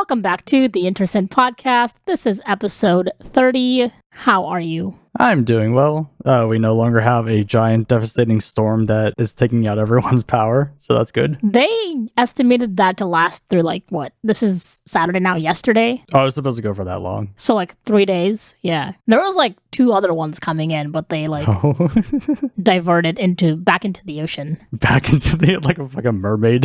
Welcome back to the Intersint podcast. This is episode 30. How are you? I'm doing well. We no longer have a giant devastating storm that is taking out everyone's power, so that's good. They estimated that to last through this is Saturday now, yesterday. Oh, I was supposed to go for that long. So 3 days. Yeah. There was 2 other ones coming in, but they diverted back into the ocean. Back into the, like a mermaid.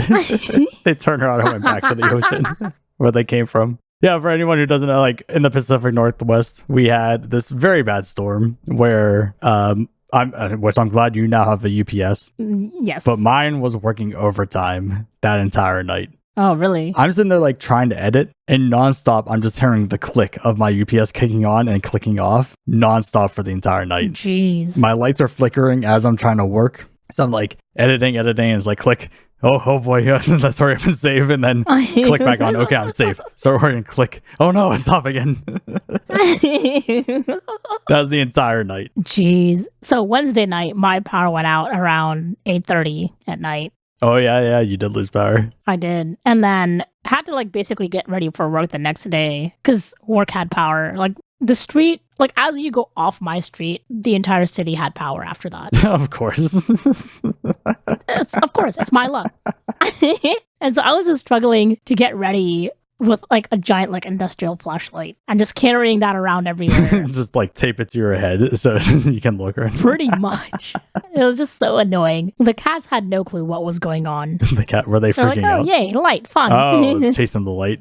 They turned around and went back to the ocean where they came from. Yeah, for anyone who doesn't know, in the Pacific Northwest, we had this very bad storm where, which I'm glad you now have a UPS. Yes. But mine was working overtime that entire night. Oh, really? I'm sitting there trying to edit, and nonstop, I'm just hearing the click of my UPS kicking on and clicking off nonstop for the entire night. Jeez. My lights are flickering as I'm trying to work. So I'm editing, and it's click. Oh boy, let's hurry up and save, and then click back on. Okay, I'm safe. So hurry and click. Oh no, it's off again. That was the entire night. Jeez. So Wednesday night, my power went out around 8:30 at night. Oh yeah, you did lose power. I did. And then had to basically get ready for work the next day because work had power. The street, as you go off my street, the entire city had power after that. Of course. Of course, it's my luck. And so I was just struggling to get ready with a giant industrial flashlight and just carrying that around everywhere. Just tape it to your head so you can look around. Pretty much. It was just so annoying. The cats had no clue what was going on. The cat, were they freaking out? Oh, yay, light, fun. Oh, chasing the light.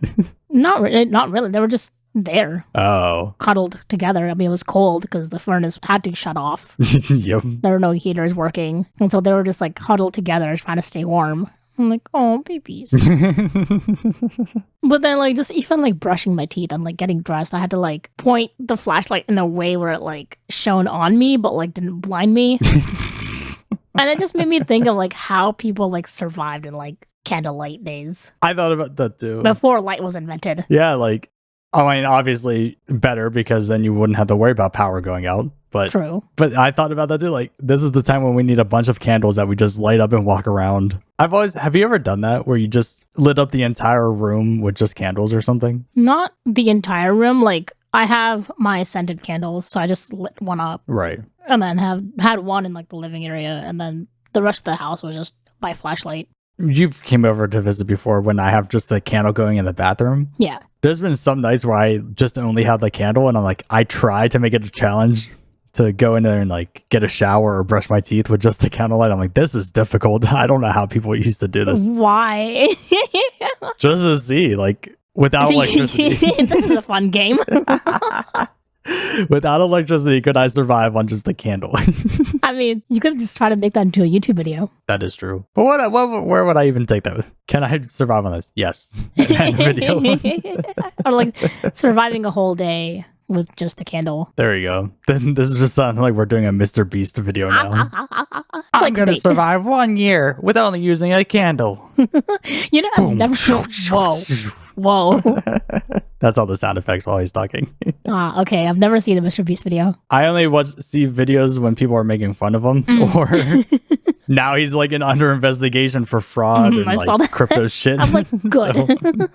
Not really. They were just there. Oh. Cuddled together. I mean, it was cold because the furnace had to shut off. Yep. There were no heaters working. And so they were just huddled together trying to stay warm. I'm oh, babies. But then just even brushing my teeth and getting dressed, I had to point the flashlight in a way where it shone on me, but didn't blind me. And it just made me think of how people survived in candlelight days. I thought about that too. Before light was invented. Yeah, obviously better because then you wouldn't have to worry about power going out. But true. But I thought about that too. This is the time when we need a bunch of candles that we just light up and walk around. Have you ever done that where you just lit up the entire room with just candles or something? Not the entire room. I have my scented candles, so I just lit one up. Right. And then had one in the living area, and then the rest of the house was just by flashlight. You've came over to visit before when I have just the candle going in the bathroom. Yeah. There's been some nights where I just only have the candle, and I try to make it a challenge to go in there and get a shower or brush my teeth with just the candlelight. I'm this is difficult. I don't know how people used to do this. Why? Just to see, without electricity. This is a fun game. Without electricity, could I survive on just the candle? I mean, you could just try to make that into a YouTube video. That is true. But where would I even take that? Can I survive on this? Yes. Video. Or surviving a whole day with just a candle. There you go. Then this is just sounding like we're doing a Mr. Beast video now. I'm going to survive 1 year with only using a candle. I've never... Whoa. That's all the sound effects while he's talking. Okay. I've never seen a Mr. Beast video. I only see videos when people are making fun of him. Or now he's under investigation for fraud and crypto shit. I'm good. So,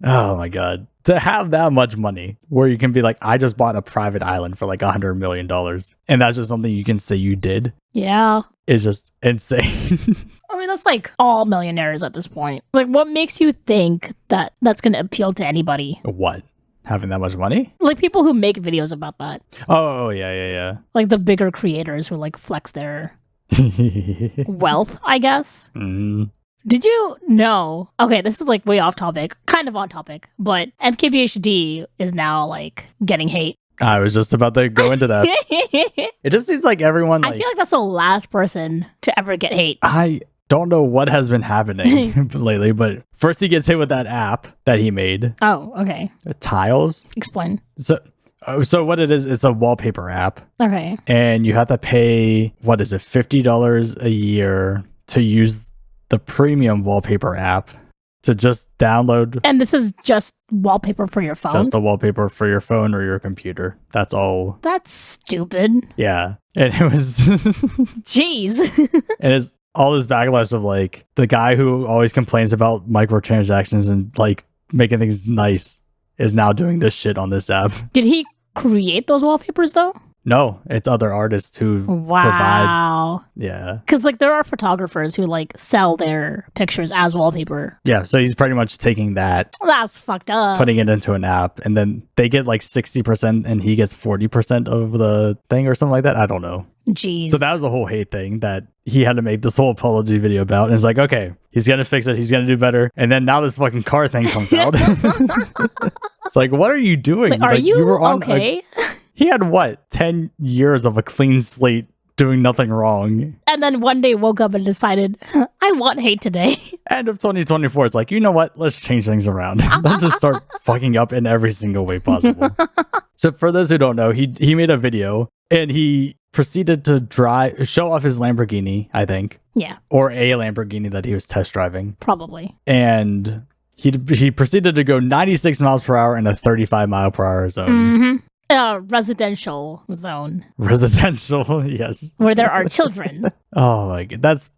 oh my God. To have that much money where you can be I just bought a private island for $100 million. And that's just something you can say you did. Yeah. It's just insane. I mean, that's all millionaires at this point. What makes you think that that's going to appeal to anybody? What? Having that much money? People who make videos about that. Oh, yeah. The bigger creators who flex their wealth, I guess. Mm-hmm. Did you know? Okay, this is way off topic, kind of on topic, but MKBHD is now getting hate. I was just about to go into that. It just seems everyone I feel that's the last person to ever get hate. I don't know what has been happening lately, but first he gets hit with that app that he made. Oh, okay. Tiles. Explain. So what it is, it's a wallpaper app. Okay. And you have to pay, what is it, $50 a year to use the premium wallpaper app to just download. And this is just wallpaper for your phone? Just the wallpaper for your phone or your computer. That's all. That's stupid. Yeah. And it was... Jeez. And it's all this backlash of the guy who always complains about microtransactions and making things nice is now doing this shit on this app. Did he create those wallpapers though? No, it's other artists who provide. Wow. Yeah. Because like there are photographers who like sell their pictures as wallpaper. Yeah, so he's pretty much taking that, That's fucked up. putting it into an app, and then they get like 60% and he gets 40% of the thing or something like that. I don't know. Jeez. So that was a whole hate thing that he had to make this whole apology video about. And it's like, okay, he's going to fix it. He's going to do better. And then now this fucking car thing comes out. It's like, what are you doing? Like, are like, you were on okay? He had what? 10 years of a clean slate doing nothing wrong. And then one day woke up and decided, I want hate today. End of 2024. It's like, you know what? Let's change things around. Let's just start fucking up in every single way possible. So for those who don't know, he made a video and he proceeded to show off his Lamborghini, I think. Yeah, Or a Lamborghini that he was test driving. probably. And he proceeded to go 96 miles per hour in a 35 mile per hour zone. Mm-hmm. Residential zone Residential, yes. where there are children. Oh my god, that's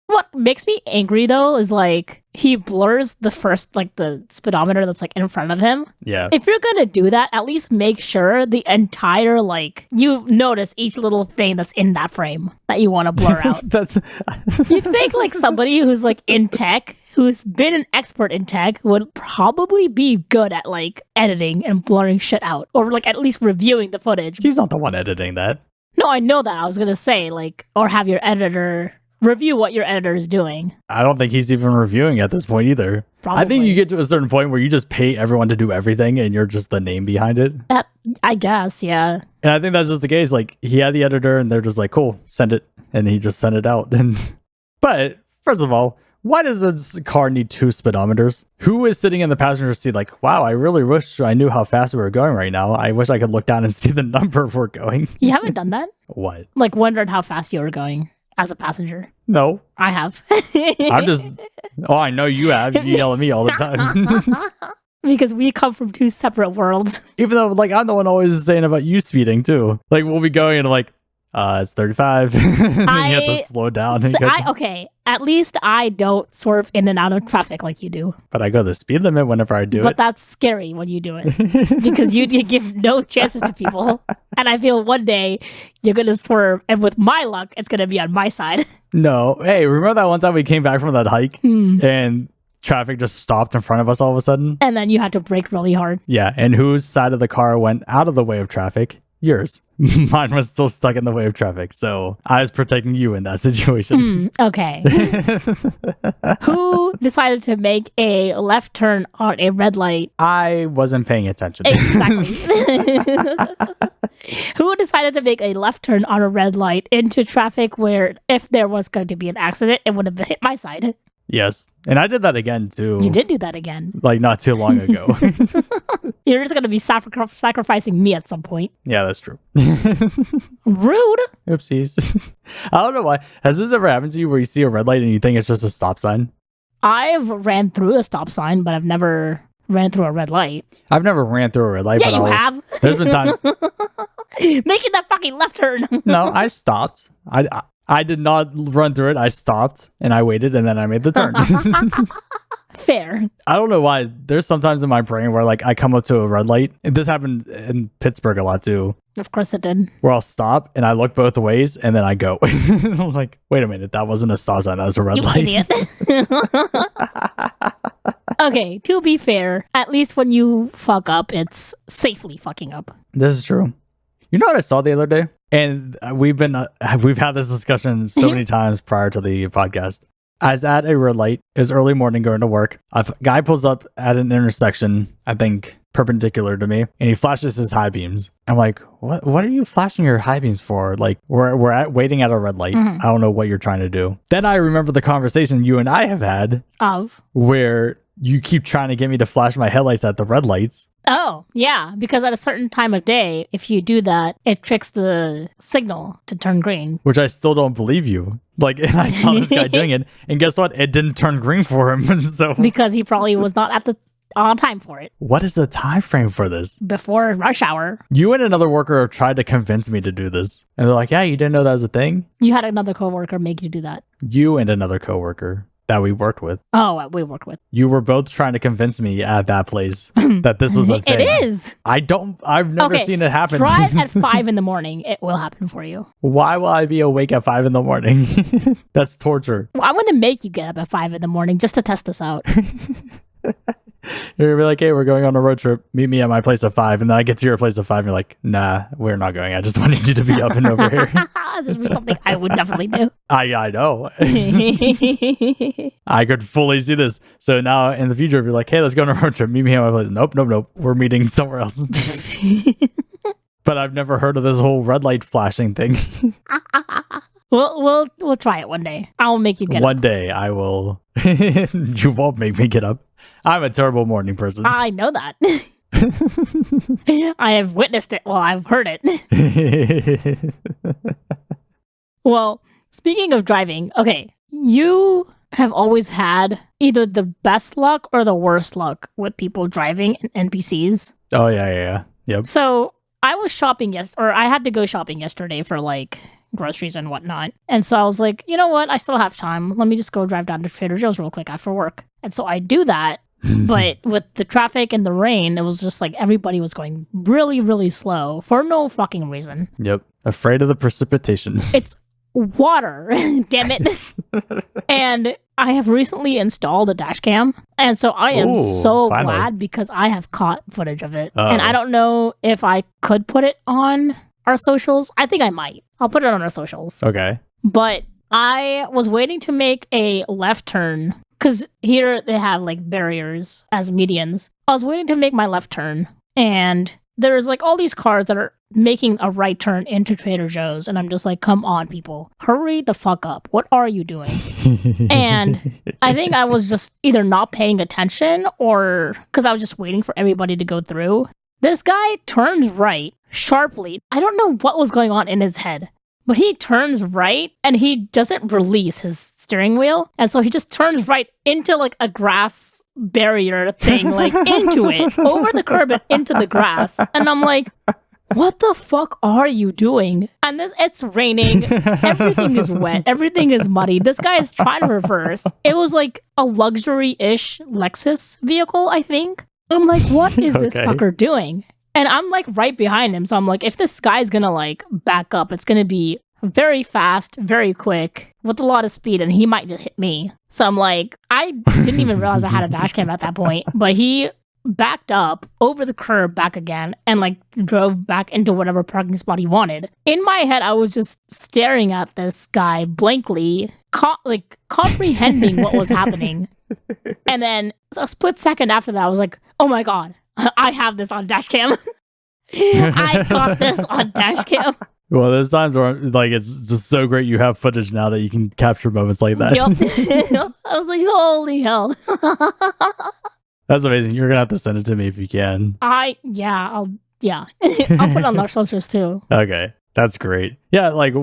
What makes me angry though is like he blurs the first like the speedometer that's like in front of him. yeah. If you're gonna do that, at least make sure the entire like you notice each little thing that's in that frame that you want to blur out. That's You think like somebody who's like in tech, who's been an expert in tech, would probably be good at like editing and blurring shit out, or like at least reviewing the footage. he's not the one editing that. No, I know that. I was gonna say like, or have your editor review what your editor is doing. I don't think he's even reviewing at this point either. Probably. I think you get to a certain point where you just pay everyone to do everything and you're just the name behind it. I guess, yeah. And I think that's just the case. Like, he had the editor and they're just like, cool, send it. And he just sent it out. But first of all, why does a car need 2 speedometers? Who is sitting in the passenger seat like, wow, I really wish I knew how fast we were going right now. I wish I could look down and see the number we're going. You haven't done that? What? Like wondered how fast you were going as a passenger? No. I have. I'm just, I know you have. You yell at me all the time. Because we come from 2 separate worlds. Even though, like, I'm the one always saying about you speeding too. Like, we'll be going and like, it's 35. And then you have to slow down. And Okay, at least I don't swerve in and out of traffic like you do. but I go the speed limit whenever I do But it. that's scary when you do it. Because you give no chances to people. And I feel one day you're going to swerve. And with my luck, it's going to be on my side. No. Hey, remember that one time we came back from that hike and traffic just stopped in front of us all of a sudden? And then you had to brake really hard. Yeah. And whose side of the car went out of the way of traffic? Yours. Mine was still stuck in the way of traffic. So I was protecting you in that situation. Okay. Who decided to make a left turn on a red light? I wasn't paying attention. Exactly. Who decided to make a left turn on a red light into traffic where if there was going to be an accident, it would have hit my side? Yes. And I did that again too. You did do that again. Like not too long ago. You're just going to be sacrificing me at some point. Yeah, that's true. Rude. Oopsies. I don't know why. Has this ever happened to you where you see a red light and you think it's just a stop sign? I've ran through a stop sign, but I've never ran through a red light. I've never ran through a red light. Yeah, but you have. There's been times. Making that fucking left turn. No, I stopped. I did not run through it. I stopped and I waited and then I made the turn. Fair. I don't know why. There's sometimes in my brain where like I come up to a red light. And this happened in Pittsburgh a lot too. Of course it did. Where I'll stop and I look both ways and then I go. I'm like, wait a minute, that wasn't a stop sign, that was a red You light. idiot. Okay, to be fair, at least when you fuck up, it's safely fucking up. This is true. You know what I saw the other day? And we've had this discussion so many times prior to the podcast. I was at a red light. It was early morning going to work. A guy pulls up at an intersection, I think perpendicular to me, and he flashes his high beams. I'm like, what are you flashing your high beams for? Like, we're waiting at a red light. I don't know what you're trying to do. Then I remember the conversation you and I have had where you keep trying to get me to flash my headlights at the red lights. Oh, yeah, because at a certain time of day, if you do that, it tricks the signal to turn green. Which I still don't believe you. Like, and I saw this guy doing it, and guess what? It didn't turn green for him. So because he probably was not on time for it. What is the time frame for this? Before rush hour. You and another worker have tried to convince me to do this. And they're like, yeah, you didn't know that was a thing? You had another coworker make you do that. You and another coworker. that we worked with. Oh, we worked with. You were both trying to convince me at that place that this was a thing. It is. I've never seen it happen. Try it at 5 in the morning. It will happen for you. Why will I be awake at 5 in the morning? That's torture. Well, I'm going to make you get up at 5 in the morning just to test this out. You're gonna be like, hey, we're going on a road trip. Meet me at my place at 5. And then I get to your place at 5. And you're like, nah, we're not going. I just wanted you to be up and over here. This would be something I would definitely do. I know. I could fully see this. So now in the future, if you're like, hey, let's go on a road trip. Meet me at my place. Nope. We're meeting somewhere else. But I've never heard of this whole red light flashing thing. We'll try it one day. I'll make you get up. One day I will. You won't make me get up. I'm a terrible morning person. I know that. I have witnessed it. Well, I've heard it. Well, speaking of driving, okay, you have always had either the best luck or the worst luck with people driving and NPCs. Oh, yeah. Yep. So I was shopping I had to go shopping yesterday for like groceries and whatnot. And so I was like, you know what? I still have time. Let me just go drive down to Trader Joe's real quick after work. And so I do that. But with the traffic and the rain, it was just like everybody was going really, really slow for no fucking reason. Yep. Afraid of the precipitation. It's water. Damn it. And I have recently installed a dash cam. And so I am finally. Glad because I have caught footage of it. And I don't know if I could put it on our socials. I think I might. I'll put it on our socials. Okay. But I was waiting to make a left turn because here they have like barriers as medians. I was waiting to make my left turn and there's like all these cars that are making a right turn into Trader Joe's. And I'm just like, come on, people, hurry the fuck up. What are you doing? And I think I was just either not paying attention or because I was just waiting for everybody to go through. This guy turns right sharply. I don't know what was going on in his head, but he turns right and he doesn't release his steering wheel. And so he just turns right into like a grass barrier thing, like into it, over the curb and into the grass. And I'm like, what the fuck are you doing? And it's raining. Everything is wet. Everything is muddy. This guy is trying to reverse. It was like a luxury-ish Lexus vehicle, I think. I'm like, what is this fucker doing? And I'm like right behind him. So I'm like, if this guy's gonna like back up, it's gonna be very fast, very quick, with a lot of speed, and he might just hit me. So I'm like, I didn't even realize I had a dash cam at that point, but he backed up over the curb back again and like drove back into whatever parking spot he wanted. In my head, I was just staring at this guy blankly, comprehending what was happening. And then a split second after that, I was like, oh my God, I have this on dash cam. I got this on dash cam. Well, there's times where like it's just so great you have footage now that you can capture moments like that. Yep. I was like, holy hell. That's amazing. You're gonna have to send it to me if you can. I'll put it on our socials too. Okay, that's great. Yeah, like,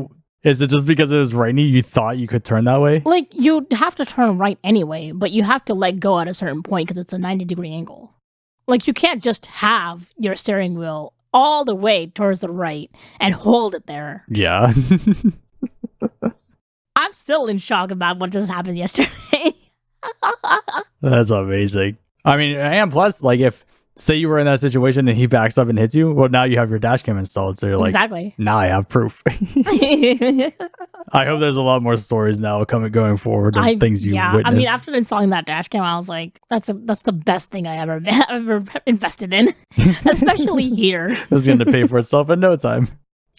is it just because it was rainy you thought you could turn that way? Like, you'd have to turn right anyway, but you have to let go at a certain point because it's a 90-degree angle. Like, you can't just have your steering wheel all the way towards the right and hold it there. Yeah. I'm still in shock about what just happened yesterday. That's amazing. I mean, and plus, like, if say you were in that situation and he backs up and hits you, well, now you have your dash cam installed, so you're like, exactly. Now I have proof. I hope there's a lot more stories now going forward of things you witnessed. I mean, after installing that dash cam, I was like, that's the best thing I ever invested in, especially here. This is going to pay for itself in no time.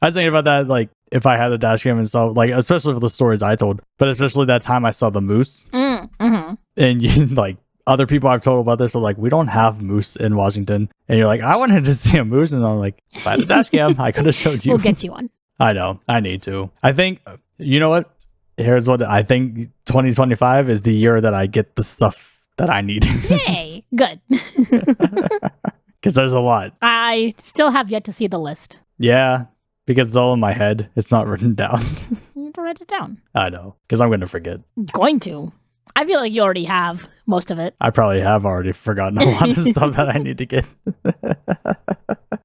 I was thinking about that, like, if I had a dash cam installed, like, especially for the stories I told, but especially that time I saw the moose. Mm-hmm. And you, like, other people I've told about this are like, we don't have moose in Washington. And you're like, I wanted to see a moose. And I'm like, if I had a dash cam, I could have showed you. We'll get you one. I know. I need to. I think, you know what? Here's what I think 2025 is the year that I get the stuff that I need. Yay. Good. Because there's a lot. I still have yet to see the list. Yeah. Because it's all in my head. It's not written down. You need to write it down. I know. Because I'm going to forget. Going to. I feel like you already have most of it. I probably have already forgotten a lot of stuff that I need to get. But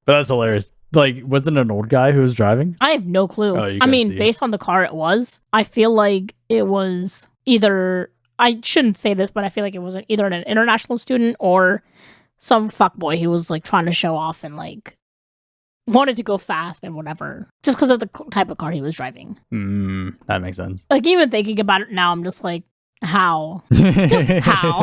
that's hilarious. Like, wasn't it an old guy who was driving? I have no clue. I mean, based on the car it was, I feel like it was either I shouldn't say this, but I feel like it was either an international student or some fuckboy who was like trying to show off and like wanted to go fast and whatever, just because of the type of car he was driving. That makes sense. Like, even thinking about it now, I'm just like, how? Just how?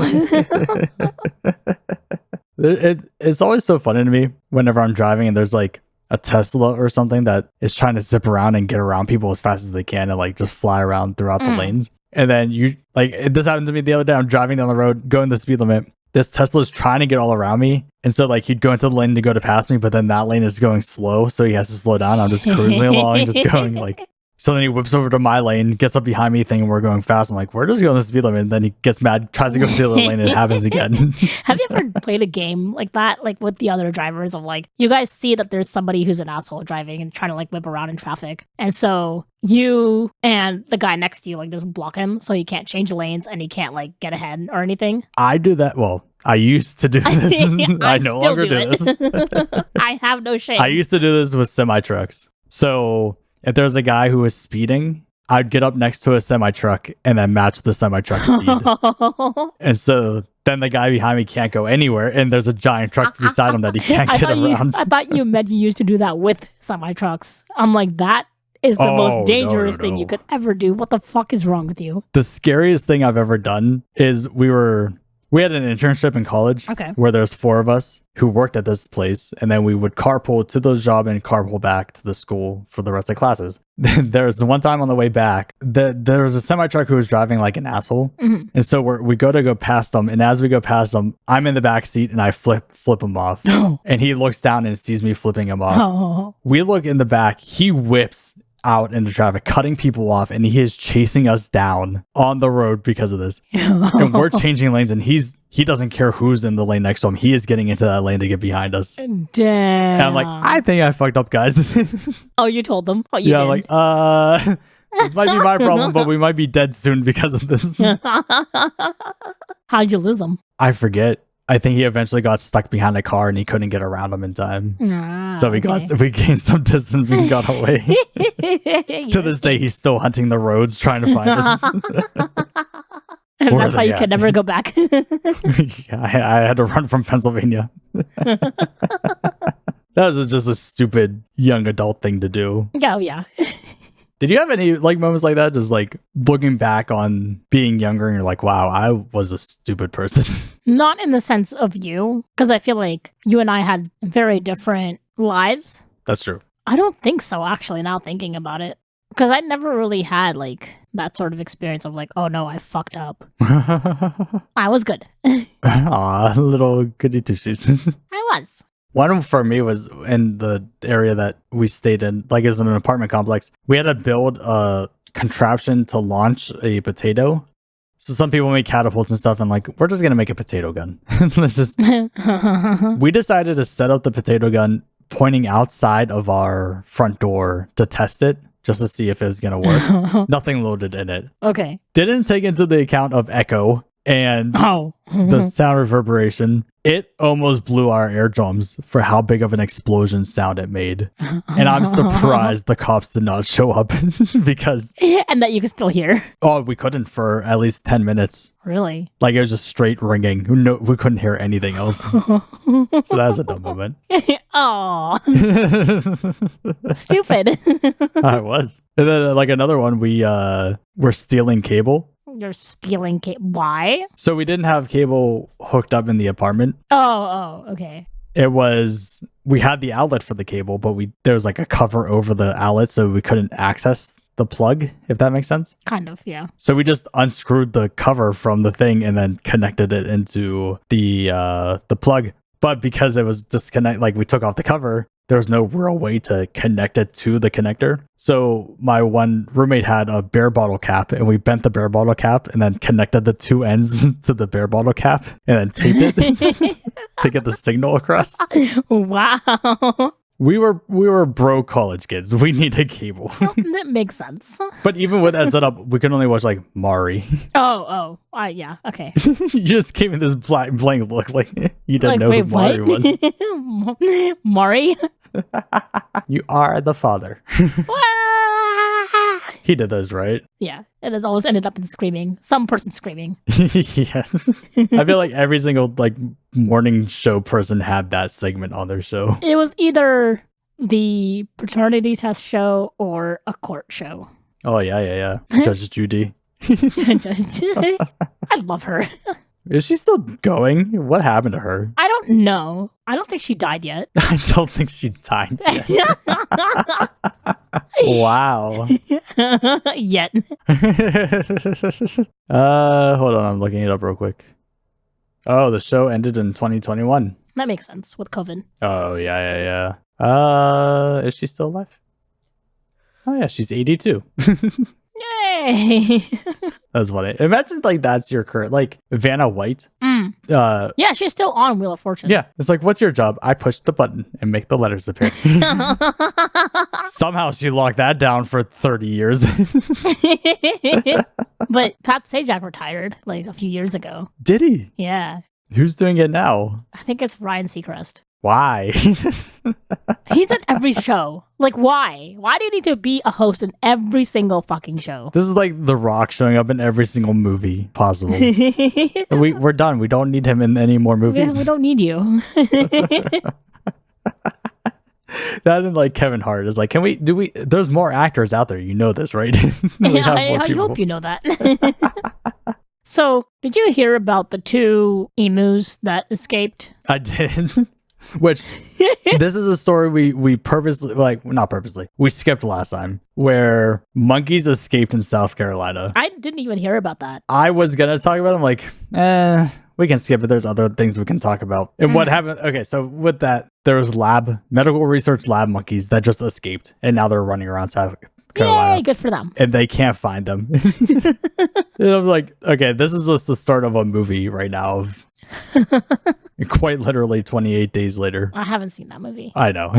It's always so funny to me whenever I'm driving and there's like a Tesla or something that is trying to zip around and get around people as fast as they can and like just fly around throughout the lanes. And then you like, this happened to me the other day. I'm driving down the road, going the speed limit. This Tesla's trying to get all around me. And so like he'd go into the lane to go to pass me, but then that lane is going slow. So he has to slow down. I'm just cruising along, just going like, so then he whips over to my lane, gets up behind me thinking we're going fast. I'm like, we're just going the speed limit. And then he gets mad, tries to go to the other lane, and it happens again. Have you ever played a game like that, like with the other drivers of like, you guys see that there's somebody who's an asshole driving and trying to like whip around in traffic. And so you and the guy next to you like just block him so he can't change lanes and he can't like get ahead or anything. I do that. Well, I used to do this. I no longer do this. I have no shame. I used to do this with semi-trucks. So if there's a guy who was speeding, I'd get up next to a semi-truck and then match the semi-truck speed. And so then the guy behind me can't go anywhere, and there's a giant truck beside him that he can't get around. I thought you meant you used to do that with semi-trucks. I'm like, that is the most dangerous thing you could ever do. What the fuck is wrong with you? The scariest thing I've ever done is we had an internship in college where there's 4 of us who worked at this place, and then we would carpool to the job and carpool back to the school for the rest of classes. There's one time on the way back, there was a semi-truck who was driving like an asshole. And so we go past them, and as we go past them, I'm in the back seat and I flip him off. And he looks down and sees me flipping him off. We look in the back, he whips out into traffic, cutting people off, and he is chasing us down on the road because of this. And we're changing lanes, and he doesn't care who's in the lane next to him. He is getting into that lane to get behind us. Damn. And I'm like, I think I fucked up, guys. Oh, you told them? Oh, you did? I'm like, this might be my problem, but we might be dead soon because of this. How'd you lose them? I forget. I think he eventually got stuck behind a car and he couldn't get around him in time. So we gained some distance and got away. To this day, he's still hunting the roads trying to find us. And that's why you can never go back. I had to run from Pennsylvania. That was just a stupid young adult thing to do. Oh, yeah. Did you have any like moments like that? Just like looking back on being younger and you're like, wow, I was a stupid person. Not in the sense of you, because I feel like you and I had very different lives. That's true. I don't think so, actually, now thinking about it. Because I never really had like that sort of experience of like, oh no, I fucked up. I was good. Aw, little goody two-shoes. I was. One for me was in the area that we stayed in, like it was in an apartment complex. We had to build a contraption to launch a potato. So some people make catapults and stuff, and like, we're just going to make a potato gun. Let's just... We decided to set up the potato gun pointing outside of our front door to test it, just to see if it was going to work. Nothing loaded in it. Okay. Didn't take into the account of echo and the sound reverberation. It almost blew our eardrums for how big of an explosion sound it made. And I'm surprised the cops did not show up because... And that you can still hear. Oh, we couldn't for at least 10 minutes. Really? Like, it was just straight ringing. No, we couldn't hear anything else. So that was a dumb moment. Aw. Stupid. I was. And then, like, another one, we're stealing cable. You're stealing cable. Why? So we didn't have cable hooked up in the apartment. Oh, okay. It was, we had the outlet for the cable, but there was like a cover over the outlet, so we couldn't access the plug, if that makes sense. Kind of, yeah. So we just unscrewed the cover from the thing and then connected it into the plug. But because it was disconnect, like we took off the cover, there was no real way to connect it to the connector. So my one roommate had a beer bottle cap, and we bent the beer bottle cap and then connected the 2 ends to the beer bottle cap and then taped it to get the signal across. Wow. We were broke college kids. We needed cable. That makes sense. But even with that setup, we could only watch like Mari. Yeah, okay. You just gave me this blank look like you didn't know who Mari was. Mari? You are the father. He did those, right? Yeah, and it always ended up in screaming. Some person screaming. Yeah. I feel like every single like morning show person had that segment on their show. It was either the paternity test show or a court show. Oh yeah. Judge Judy. I love her. Is she still going? What happened to her? I don't know. I don't think she died yet. I don't think she died yet. Wow. Yet. Hold on, I'm looking it up real quick. Oh, the show ended in 2021. That makes sense with COVID. Oh, yeah. Is she still alive? Oh, yeah, she's 82. Yay! That's funny. Imagine, like, that's your current, like, Vanna White. Yeah, she's still on Wheel of Fortune. Yeah, it's like, what's your job? I push the button and make the letters appear. Somehow she locked that down for 30 years. But Pat Sajak retired, like, a few years ago. Did he? Yeah. Who's doing it now? I think it's Ryan Seacrest. Why? He's at every show. Like, why? Why do you need to be a host in every single fucking show? This is like The Rock showing up in every single movie possible. We're done. We don't need him in any more movies. We don't need you. That and like Kevin Hart is like, there's more actors out there. You know this, right? I hope you know that. So, did you hear about the 2 emus that escaped? I did. Which, this is a story we purposely, like, not purposely, we skipped last time, where monkeys escaped in South Carolina. I didn't even hear about that. I was going to talk about it. I'm like, we can skip it. There's other things we can talk about. And what happened? Okay, so with that, there was medical research lab monkeys that just escaped, and now they're running around South Carolina. Yay, good for them. And they can't find them. And I'm like, okay, this is just the start of a movie right now of quite literally 28 days later. I haven't seen that movie. I know.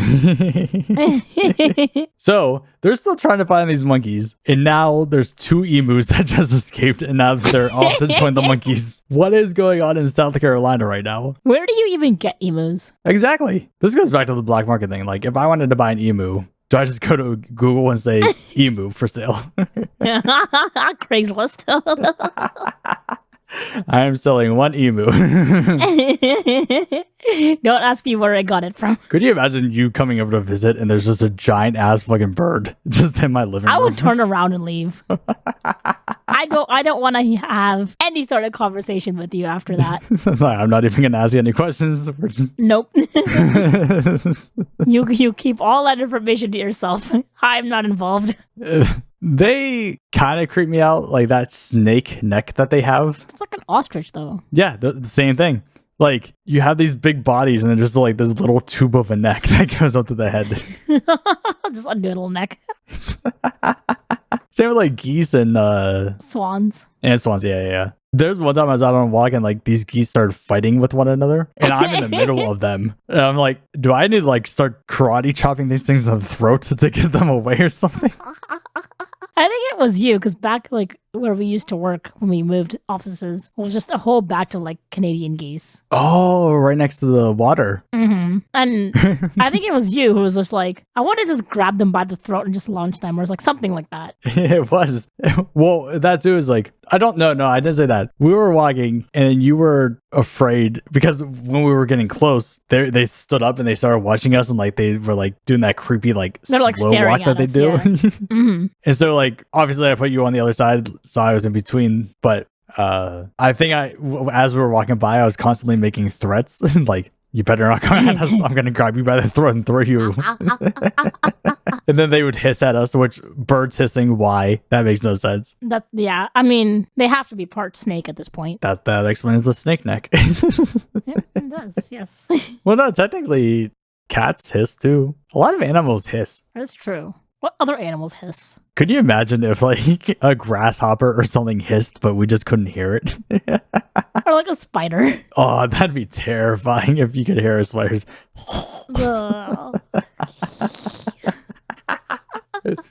So they're still trying to find these monkeys. And now there's 2 emus that just escaped. And now they're off to join the monkeys. What is going on in South Carolina right now? Where do you even get emus? Exactly. This goes back to the black market thing. Like, if I wanted to buy an emu, do I just go to Google and say emu for sale? Craigslist. I am selling 1 emu. Don't ask me where I got it from. Could you imagine you coming over to visit and there's just a giant ass fucking bird just in my living room? I would turn around and leave. I don't want to have any sort of conversation with you after that. I'm not even gonna ask you any questions. Nope. You keep all that information to yourself. I'm not involved. They kind of creep me out, like that snake neck that they have. It's like an ostrich, though. Yeah, the same thing. Like, you have these big bodies and then just like this little tube of a neck that goes up to the head. Just a noodle neck. Same with like geese and swans. And swans, yeah. There's one time I was out on a walk and like these geese started fighting with one another and I'm in the middle of them. And I'm like, do I need to like start karate chopping these things in the throat to get them away or something? I think it was you, because back like where we used to work when we moved offices, it was just a whole batch of like Canadian geese. Oh, right next to the water. Mm-hmm. And I think it was you who was just like, I want to just grab them by the throat and just launch them, or it's like something like that. It was. Well, that too is like, I don't know. No, I didn't say that. We were walking and you were afraid because when we were getting close, they stood up and they started watching us and like they were like doing that creepy like they're slow like staring walk that at they us, do. yeah. Mm-hmm. And so like obviously I put you on the other side, so I was in between. But I think as we were walking by, I was constantly making threats like, you better not come at us. I'm going to grab you by the throat and throw you. And then they would hiss at us, which birds hissing, why? That makes no sense. Yeah, I mean, they have to be part snake at this point. That explains the snake neck. Yeah, it does, yes. Well, no, technically, cats hiss too. A lot of animals hiss. That's true. What other animals hiss? Could you imagine if like a grasshopper or something hissed, but we just couldn't hear it? Or like a spider. Oh, that'd be terrifying if you could hear a spider.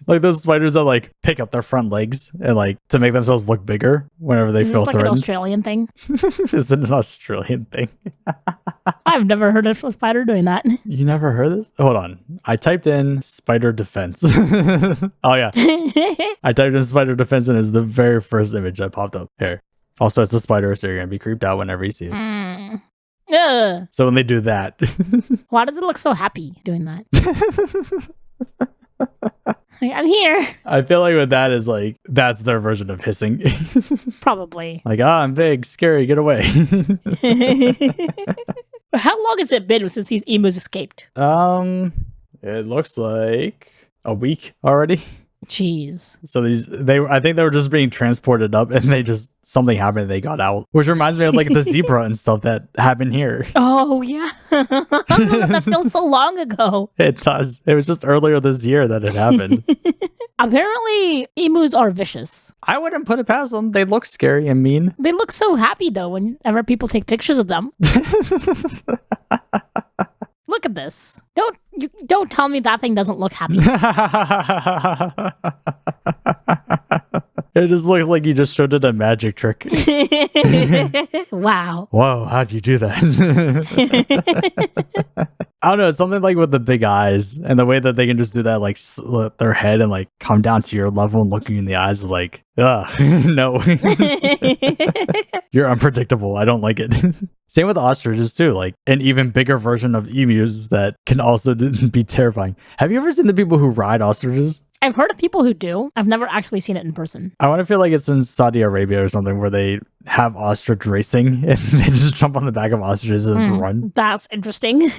Like those spiders that like pick up their front legs and like to make themselves look bigger whenever they feel like threatened. An Australian thing? Is it an Australian thing? I've never heard of a spider doing that. You never heard this? Hold on. I typed in spider defense. Oh, yeah. I typed in spider defense and it's the very first image that popped up. Here. Also, it's a spider, so you're going to be creeped out whenever you see it. Ugh. So when they do that. Why does it look so happy doing that? Like, I'm here. I feel like with that is like, that's their version of hissing. Probably. Like, I'm big, scary, get away. How long has it been since these emus escaped? It looks like a week already. Jeez. So I think they were just being transported up and something happened and they got out. Which reminds me of like the zebra and stuff that happened here. Oh, yeah. That feels so long ago. It does. It was just earlier this year that it happened. Apparently, emus are vicious. I wouldn't put it past them. They look scary and mean. They look so happy, though, whenever people take pictures of them. Look at this. Don't tell me that thing doesn't look happy. It just looks like you just showed it a magic trick. Wow. Whoa, how'd you do that? I don't know. It's something like with the big eyes and the way that they can just do that, like slit their head and like come down to your level and look you in the eyes is like, ugh, no. You're unpredictable. I don't like it. Same with ostriches too, like an even bigger version of emus that can also be terrifying. Have you ever seen the people who ride ostriches? I've heard of people who do. I've never actually seen it in person. I want to feel like it's in Saudi Arabia or something where they have ostrich racing and they just jump on the back of ostriches and run. That's interesting.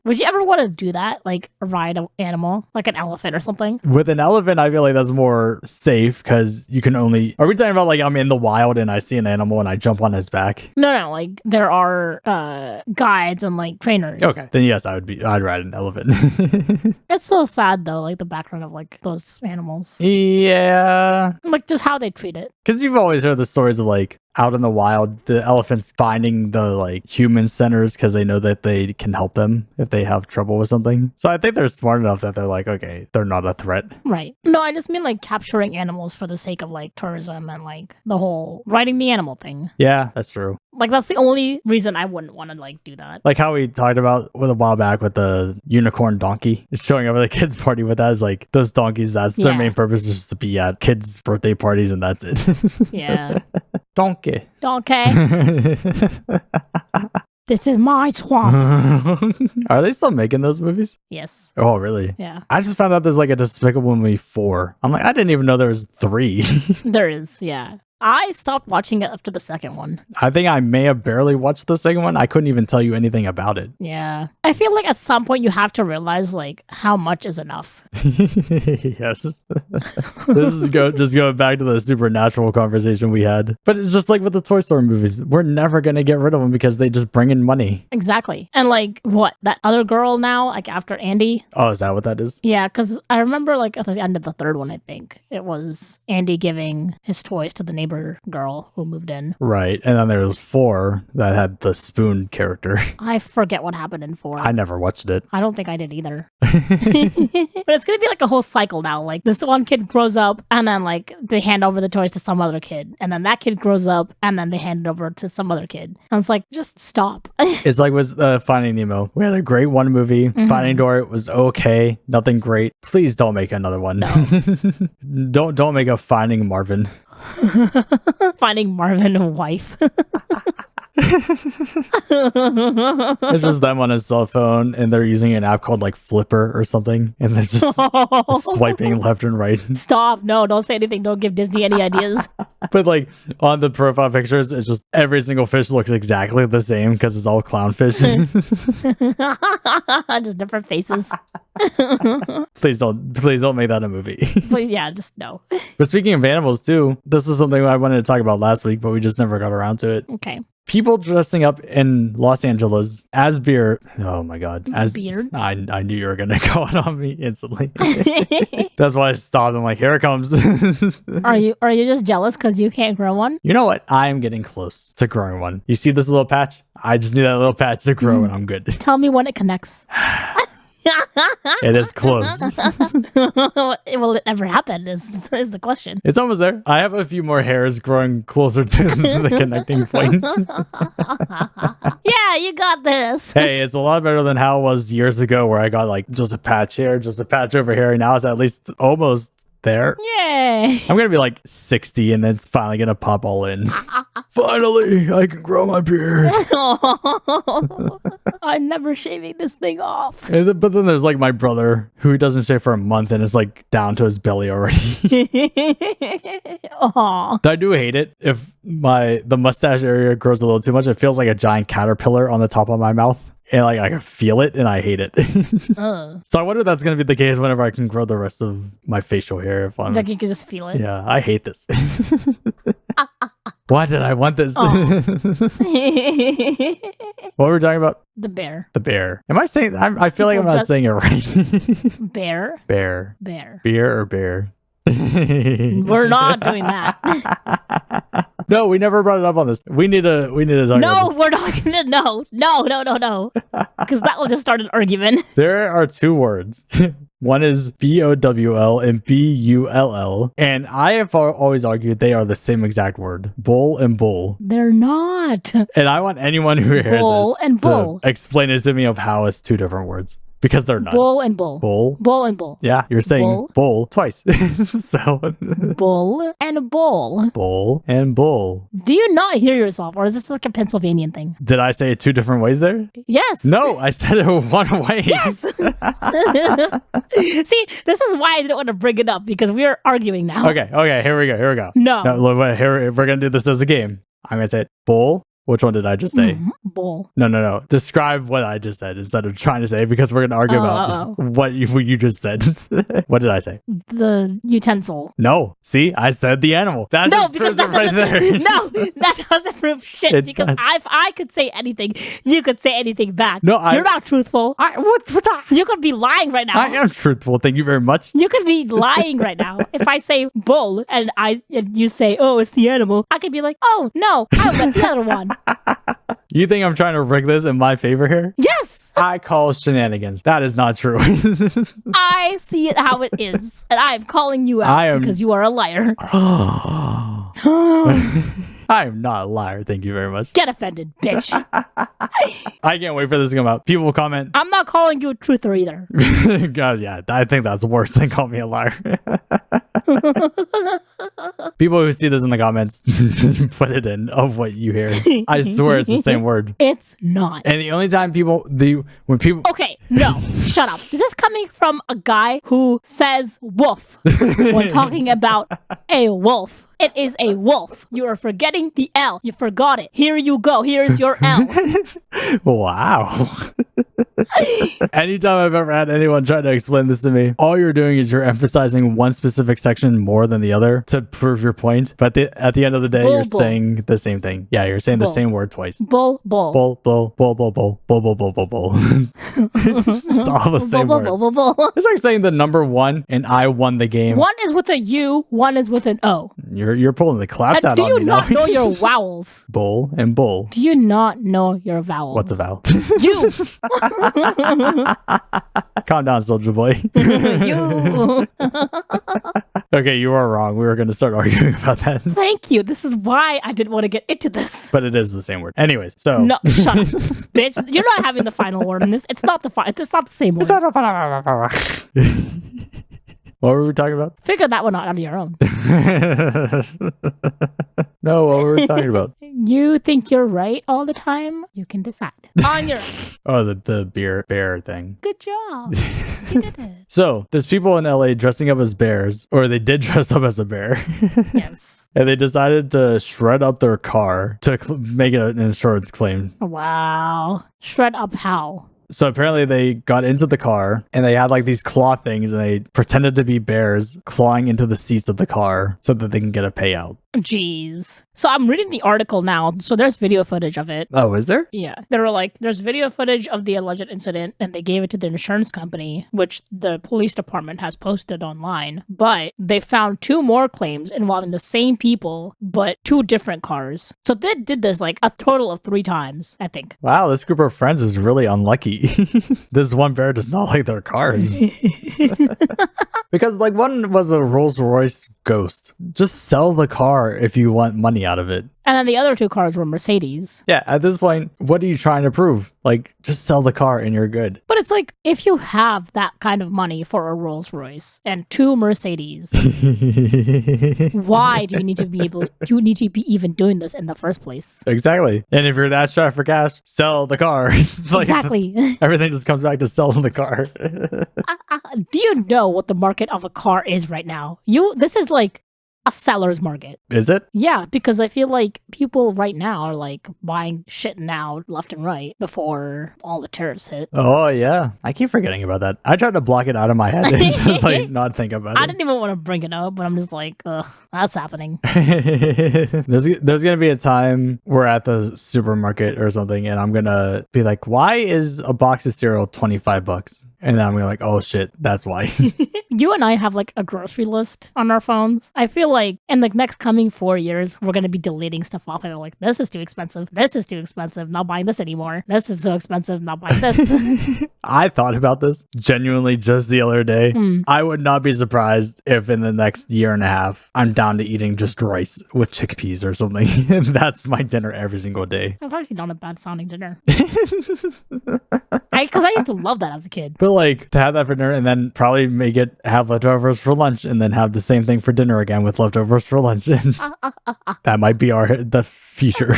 Would you ever want to do that? Like ride an animal, like an elephant or something? With an elephant, I feel like that's more safe because you can only... Are we talking about like I'm in the wild and I see an animal and I jump on his back? No, like there are guides and like trainers. Okay, then yes, I'd ride an elephant. It's so sad though, like the background of like those animals. Yeah. Like just how they treat it. Because you've always heard the stories of like out in the wild, the elephants finding the like human centers because they know that they can help them if they have trouble with something. So I think they're smart enough that they're like, okay, they're not a threat. Right. No, I just mean like capturing animals for the sake of like tourism and like the whole riding the animal thing. Yeah, that's true. Like that's the only reason I wouldn't want to like do that. Like how we talked about with a while back with the unicorn donkey. It's showing up at a kid's party with that is like those donkeys, that's their main purpose is just to be at kids' birthday parties and that's it. Yeah. Donkey. This is my swamp. Are they still making those movies? Yes. Oh, really? Yeah. I just found out there's like a Despicable Me 4. I'm like, I didn't even know there was 3. There is, yeah. I stopped watching it after the second one. I think I may have barely watched the second one. I couldn't even tell you anything about it. Yeah. I feel like at some point you have to realize like how much is enough. Yes. This is just going back to the supernatural conversation we had. But it's just like with the Toy Story movies. We're never going to get rid of them because they just bring in money. Exactly. And like what? That other girl now, like after Andy? Oh, is that what that is? Yeah, because I remember like at the end of the third one, I think it was Andy giving his toys to the neighbor girl who moved in. Right. And then there was 4 that had the spoon character. I forget what happened in 4. I never watched it. I don't think I did either. But it's going to be like a whole cycle now. Like this one kid grows up and then like they hand over the toys to some other kid. And then that kid grows up and then they hand it over to some other kid. And it's like, just stop. It's like with Finding Nemo. We had a great one movie. Finding Dory was okay. Nothing great. Please don't make another one. No. Don't make a Finding Marvin. Finding Marvin a wife. It's just them on his cell phone and they're using an app called like Flipper or something and they're just swiping left and right. Stop. No, don't say anything. Don't give Disney any ideas. But like on the profile pictures, it's just every single fish looks exactly the same because it's all clownfish. Just different faces. Please don't make that a movie. Please, yeah, just no. But speaking of animals too, this is something I wanted to talk about last week, but we just never got around to it. Okay. People dressing up in Los Angeles as beer. Oh my God. As beards. I knew you were going to go it on me instantly. That's why I stopped. I'm like, here it comes. Are you just jealous because you can't grow one? You know what? I am getting close to growing one. You see this little patch? I just need that little patch to grow and I'm good. Tell me when it connects. It is close. Will it ever happen is the question. It's almost there. I have a few more hairs growing closer to the connecting point. Yeah, you got this. Hey, it's a lot better than how it was years ago where I got like just a patch here, just a patch over here. And now it's at least almost there. Yay. I'm going to be like 60 and then it's finally going to pop all in. Finally, I can grow my beard. I'm never shaving this thing off. But then there's like my brother who doesn't shave for a month and it's like down to his belly already. Aw. I do hate it. If the mustache area grows a little too much, it feels like a giant caterpillar on the top of my mouth. And like I can feel it and I hate it. So I wonder if that's going to be the case whenever I can grow the rest of my facial hair. If I'm, Like you can just feel it. yeah, I hate this. Why did I want this? What were we talking about? The bear. The bear. Am I saying? I feel like I'm not saying it right. Bear. Bear. Bear. Beer or bear? We're not doing that. No, we never brought it up on this. We need to talk about No, this. we're not gonna. No. Because that will just start an argument. There are two words. One is BOWL and BULL. And I have always argued they are the same exact word. Bull and bull. They're not. And I want anyone who hears Bull this and to bull. explain it to me of how it's two different words. Because they're not. Bull and bull. Bull. Bull and bull. Yeah, you're saying Bull. bull twice. So Bull and bull. bull and bull. Do you not hear yourself, or is this like a Pennsylvanian thing? Did I say it two different ways there? Yes. No, I said it one way. Yes. See, this is why I didn't want to bring it up because we are arguing now. Okay, here we go. No. Look, wait, here, we're going to do this as a game. I'm going to say bull. Which one did I just say? Bull. No. Describe what I just said instead of trying to say because we're going to argue about what you just said. What did I say? The utensil. No. See, I said the animal. That No, just because proves it right there. No, that doesn't prove shit. It Because does. if I could say anything, you could say anything back. No, you're not truthful. What the? You could be lying right now. I am truthful. Thank you very much. You could be lying right now. If I say bull and you say, oh, it's the animal, I could be like, oh no, I meant the other one. You think I'm trying to rig this in my favor here? Yes. I call shenanigans. That is not true. I see it how it is, and I am calling you out because you are a liar. I am not a liar. Thank you very much. Get offended, bitch. I can't wait for this to come out. People will comment. I'm not calling you a truther either. God, yeah. I think that's worse than call me a liar. People who see this in the comments, put it in of what you hear. I swear it's the same word. It's not. And the only time when people... Okay, no, shut up. This is coming from a guy who says wolf when talking about a wolf. It is a wolf. You are forgetting the L. You forgot it. Here you go. Here's your L. Wow. Anytime I've ever had anyone try to explain this to me, all you're doing is you're emphasizing one specific section more than the other to prove your point. But at the end of the day, you're saying the same thing. Yeah, you're saying the same word twice. Bull. Bull. It's all the same word. Bull. It's like saying the number one and I won the game. One is with a U, one is with an O. You're pulling the claps out Do on you me not now. know your vowels? Bull and bull. Do you not know your vowels? What's a vowel? You. Calm down, soldier boy. You. Okay, you are wrong. We were going to start arguing about that. Thank you. This is why I didn't want to get into this. But it is the same word. Anyways, so... No, shut up. Bitch, you're not having the final word on this. It's not the same word. What were we talking about? Figure that one out on your own. No, what were we talking about? You think you're right all the time? You can decide. On your own. Oh, the bear thing. Good job. You did it. So, there's people in LA dressing up as bears, or they did dress up as a bear. Yes. And they decided to shred up their car to make it an insurance claim. Wow. Shred up how? So apparently they got into the car and they had like these claw things and they pretended to be bears clawing into the seats of the car so that they can get a payout. Jeez. So I'm reading the article now. So there's video footage of it. Oh, is there? Yeah. They were like, there's video footage of the alleged incident, and they gave it to the insurance company, which the police department has posted online. But they found 2 more claims involving the same people, but 2 different cars. So they did this like a total of 3 times, I think. Wow, this group of friends is really unlucky. This one bear does not like their cars. Because like one was a Rolls Royce Ghost. Just sell the car if you want money out of it. And then the other 2 cars were Mercedes. Yeah, at this point, what are you trying to prove? Like, just sell the car and you're good. But it's like, if you have that kind of money for a Rolls Royce and 2 Mercedes, why do you need to be even doing this in the first place? Exactly. And if you're that strapped for cash, sell the car. Like, Exactly. Everything just comes back to selling the car. Do you know what the market of a car is right now? This is like a seller's market. Is it? Yeah, because I feel like people right now are like buying shit now left and right before all the tariffs hit. Oh, yeah. I keep forgetting about that. I tried to block it out of my head and just like not think about it. I didn't even want to bring it up, but I'm just like, ugh, that's happening. There's going to be a time we're at the supermarket or something and I'm going to be like, why is a box of cereal $25? And then I'm like, oh shit, that's why. You and I have like a grocery list on our phones. I feel like in the next coming 4 years, we're going to be deleting stuff off. And we're like, this is too expensive. This is too expensive. Not buying this anymore. This is so expensive. Not buying this. I thought about this genuinely just the other day. I would not be surprised if in the next year and a half, I'm down to eating just rice with chickpeas or something. And that's my dinner every single day. It's actually not a bad sounding dinner. Because I used to love that as a kid. But like to have that for dinner and then probably have leftovers for lunch and then have the same thing for dinner again with leftovers for lunch. And that might be the future.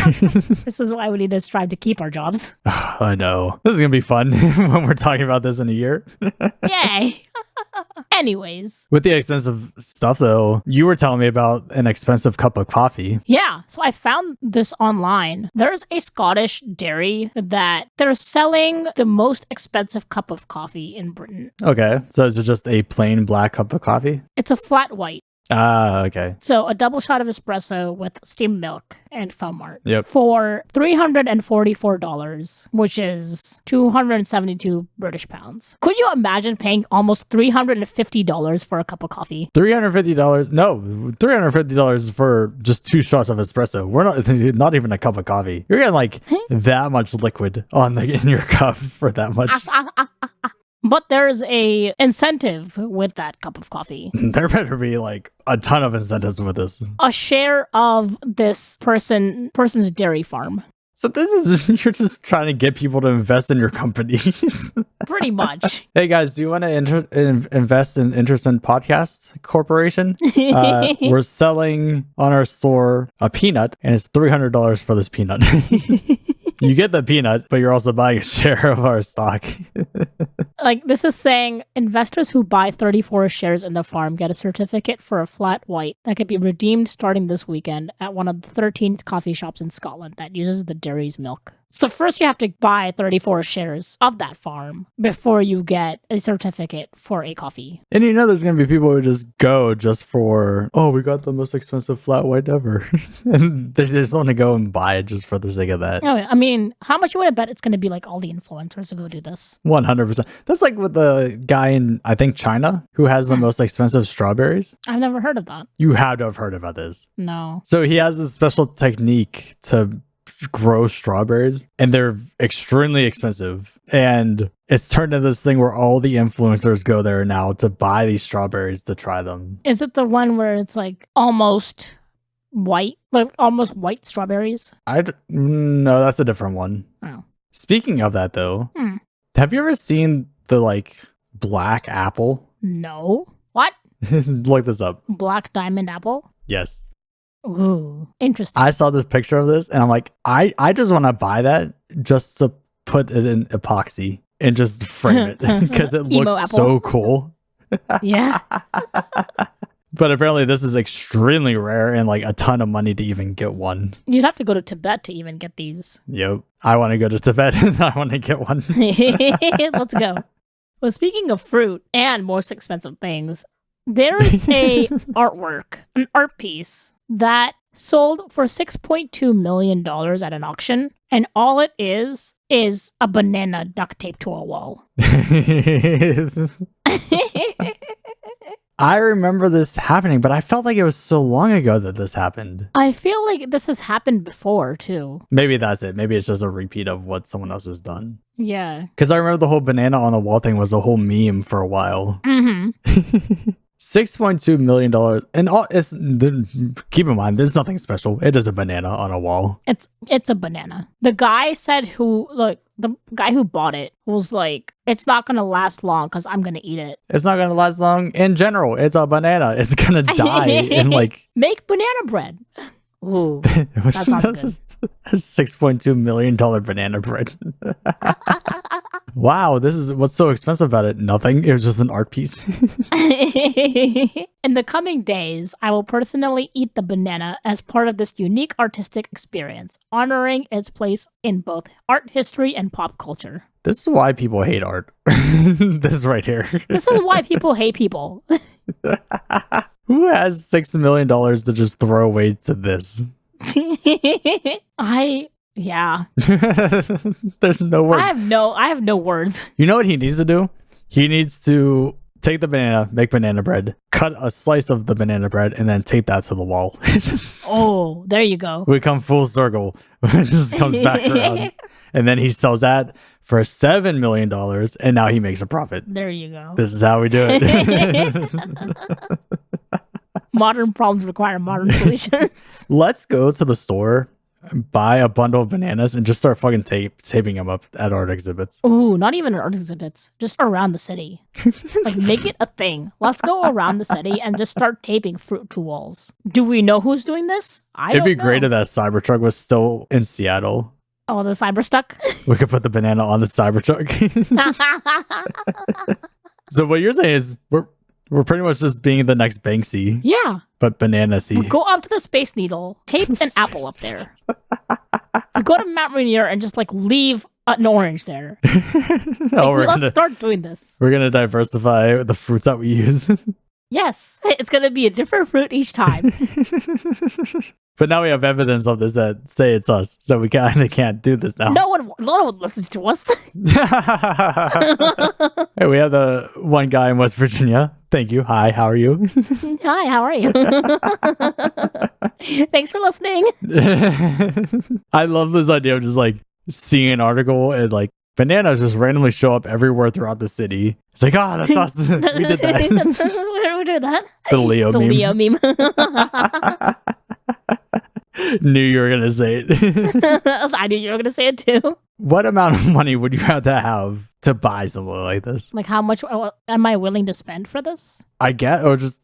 This is why we need to strive to keep our jobs. I know. This is going to be fun when we're talking about this in a year. Yay. Anyways. With the expensive stuff, though, you were telling me about an expensive cup of coffee. Yeah. So I found this online. There's a Scottish dairy that they're selling the most expensive cup of coffee in Britain. Okay. So is it just a plain black cup of coffee? It's a flat white. Ah, okay. So a double shot of espresso with steamed milk and foam art for $344, which is 272 British pounds. Could you imagine paying almost $350 for a cup of coffee? $350? No, $350 for just 2 shots of espresso. We're not even a cup of coffee. You're getting like that much liquid in your cup for that much. But there's a incentive with that cup of coffee. There better be like a ton of incentives with this. A share of this person's dairy farm. So you're just trying to get people to invest in your company. Pretty much. Hey guys, do you want to invest in Intersint Podcast Corporation? We're selling on our store a peanut and it's $300 for this peanut. You get the peanut, but you're also buying a share of our stock. Like, this is saying investors who buy 34 shares in the farm get a certificate for a flat white that can be redeemed starting this weekend at one of the 13 coffee shops in Scotland that uses the dairy's milk. So first you have to buy 34 shares of that farm before you get a certificate for a coffee. And there's going to be people who just go just for, oh, we got the most expensive flat white ever. And they just want to go and buy it just for the sake of that. Oh, I mean, how much you would have bet it's going to be like all the influencers to go do this? 100%. That's like with the guy in, I think, China who has the most expensive strawberries. I've never heard of that. You have to have heard about this. No. So he has this special technique to grow strawberries and they're extremely expensive, and it's turned into this thing where all the influencers go there now to buy these strawberries to try them. Is it the one where it's like almost white strawberries? No, that's a different one. Oh. Speaking of that though, have you ever seen the like black apple? No. What? Look this up. Black diamond apple? Yes. Ooh, interesting. I saw this picture of this and I'm like, I just want to buy that just to put it in epoxy and just frame it because it looks so cool. Yeah. But apparently this is extremely rare and like a ton of money to even get one. You'd have to go to Tibet to even get these. Yep. I want to go to Tibet and I want to get one. Let's go. Well, speaking of fruit and most expensive things, there is an art piece that sold for $6.2 million at an auction, and all it is a banana duct taped to a wall. I remember this happening, but I felt like it was so long ago that this happened. I feel like this has happened before, too. Maybe that's it. Maybe it's just a repeat of what someone else has done. Yeah. Because I remember the whole banana on the wall thing was a whole meme for a while. Mm-hmm. $6.2 million. And keep in mind, there's nothing special. It is a banana on a wall. It's a banana. The guy said the guy who bought it was like, it's not going to last long because I'm going to eat it. It's not going to last long in general. It's a banana. It's going to die in like... Make banana bread. Ooh, that sounds good. $6.2 million banana bread. Wow, this is what's so expensive about it. Nothing. It was just an art piece. In the coming days, I will personally eat the banana as part of this unique artistic experience, honoring its place in both art history and pop culture. This is why people hate art. This right here. This is why people hate people. Who has $6 million to just throw away to this? Yeah. There's no words. I have no words. You know what he needs to do? He needs to take the banana, make banana bread, cut a slice of the banana bread, and then tape that to the wall. Oh, there you go. We come full circle. It just comes back around. And then he sells that for $7 million, and now he makes a profit. There you go. This is how we do it. Modern problems require modern solutions. Let's go to the store, buy a bundle of bananas, and just start fucking taping them up at art exhibits. Ooh, not even at art exhibits. Just around the city. Like, make it a thing. Let's go around the city and just start taping fruit to walls. Do we know who's doing this? It'd be great if that Cybertruck was still in Seattle. Oh, the Cyberstuck? We could put the banana on the Cybertruck. So what you're saying is we're pretty much just being the next Banksy. Yeah. But banana-y. Go up to the Space Needle, tape an apple up there. Go to Mount Rainier and just like leave an orange there. Let's start doing this. We're going to diversify the fruits that we use. Yes, it's going to be a different fruit each time. But now we have evidence of this that say it's us, so we kind of can't do this now. No one listens to us. Hey, we have the one guy in West Virginia. Thank you. Hi, how are you? Hi, how are you? Thanks for listening. I love this idea of just like seeing an article and like bananas just randomly show up everywhere throughout the city. It's like, oh, that's us. We did that. We did that. The Leo meme. Leo meme. Knew you were going to say it. I knew you were going to say it too. What amount of money would you have to buy something like this? Like, how much am I willing to spend for this? I get, or just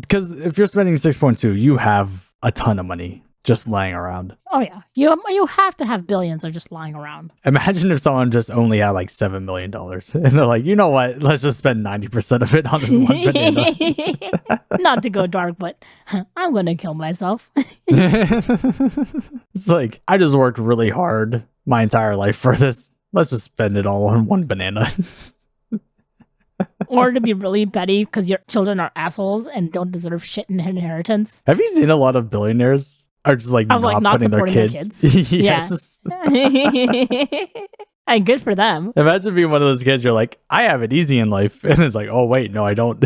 because if you're spending 6.2, you have a ton of money just lying around. Oh yeah, you have to have billions of just lying around. Imagine if someone just only had like $7 million and they're like, you know what? Let's just spend 90% of it on this one banana. Not to go dark, but I'm gonna kill myself. It's like, I just worked really hard my entire life for this. Let's just spend it all on one banana. Or to be really petty because your children are assholes and don't deserve shit in inheritance. Have you seen a lot of billionaires are just like not putting their kids? Yes. And good for them. Imagine being one of those kids, you're like, I have it easy in life. And it's like, oh, wait, no, I don't.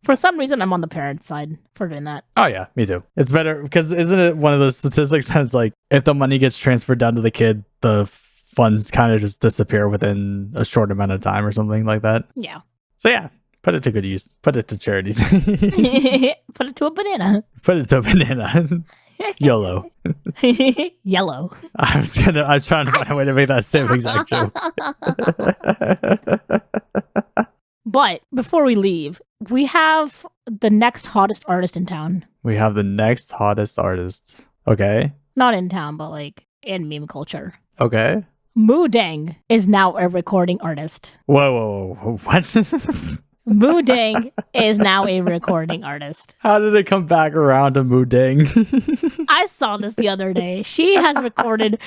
For some reason, I'm on the parent side for doing that. Oh, yeah, me too. It's better because isn't it one of those statistics that's like, if the money gets transferred down to the kid, the funds kind of just disappear within a short amount of time or something like that? Yeah. So, yeah. Put it to good use. Put it to charities. Put it to a banana. Put it to a banana. YOLO. Yellow. I'm trying to find a way to make that same exact joke. But before we leave, we have the next hottest artist in town. We have the next hottest artist. Okay. Not in town, but like in meme culture. Okay. Moo Deng is now a recording artist. Whoa. What? Moo Deng is now a recording artist. How did it come back around to Moo Deng? I saw this the other day. She has recorded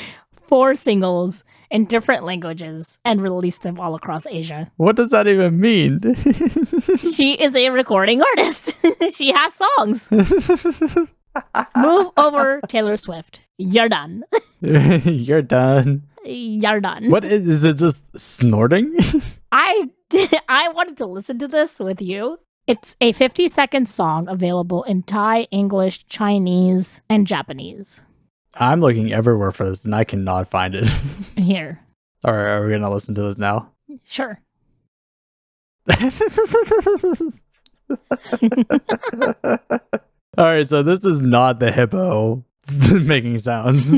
4 singles in different languages and released them all across Asia. What does that even mean? She is a recording artist. She has songs. Move over, Taylor Swift. You're done. You're done. You're done. What is it? Just snorting? I wanted to listen to this with you. It's a 50-second song available in Thai, English, Chinese, and Japanese. I'm looking everywhere for this and I cannot find it. Here. All right, are we gonna listen to this now? Sure. All right, so this is not the hippo making sounds.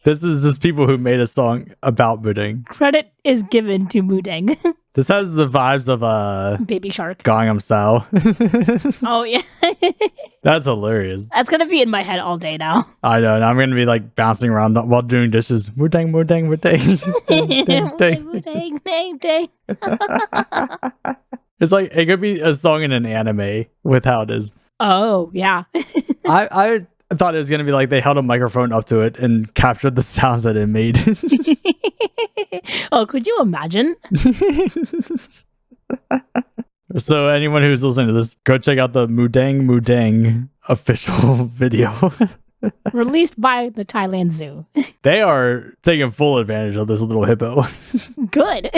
This is just people who made a song about Moo Deng. Credit is given to Moo Deng. This has the vibes of Baby Shark. Gangnam Style. Oh, yeah. That's hilarious. That's going to be in my head all day now. I know, and I'm going to be like bouncing around while doing dishes. Moo Deng, Moo Deng, Moo Deng. Moo Deng. It's like, it could be a song in an anime with how it is. Oh, yeah. I thought it was going to be like they held a microphone up to it and captured the sounds that it made. Oh, could you imagine? So anyone who's listening to this, go check out the Moo Deng official video. Released by the Thailand Zoo. They are taking full advantage of this little hippo. Good.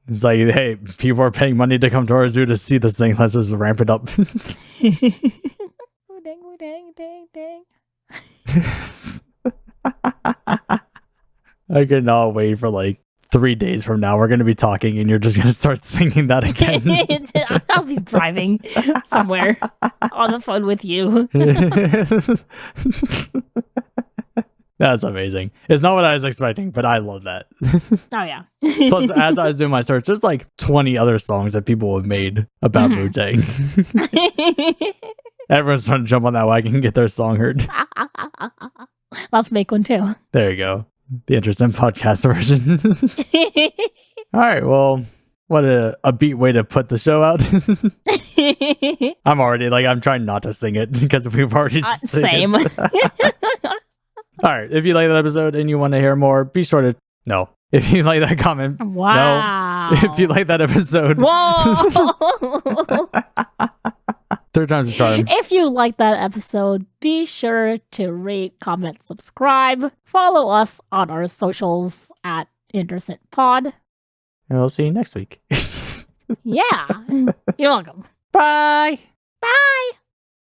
It's like, hey, people are paying money to come to our zoo to see this thing. Let's just ramp it up. Moo Deng, dang, dang. I cannot wait for like 3 days from now. We're going to be talking and you're just going to start singing that again. I'll be driving somewhere on the phone with you. That's amazing. It's not what I was expecting, but I love that. Oh, yeah. Plus, as I was doing my search, there's like 20 other songs that people have made about Moo Deng. Everyone's trying to jump on that wagon and get their song heard. Let's make one too. There you go. The Intersint podcast version. All right. Well, what a beat way to put the show out. I'm already like, I'm trying not to sing it because we've already same. All right. If you like that episode and you want to hear more, be sure to if you like that comment. Wow. No. If you like that episode. Whoa. 3 times the charm. If you like that episode, be sure to rate, comment, subscribe. Follow us on our socials at Intersint Pod. And we'll see you next week. Yeah. You're welcome. Bye. Bye.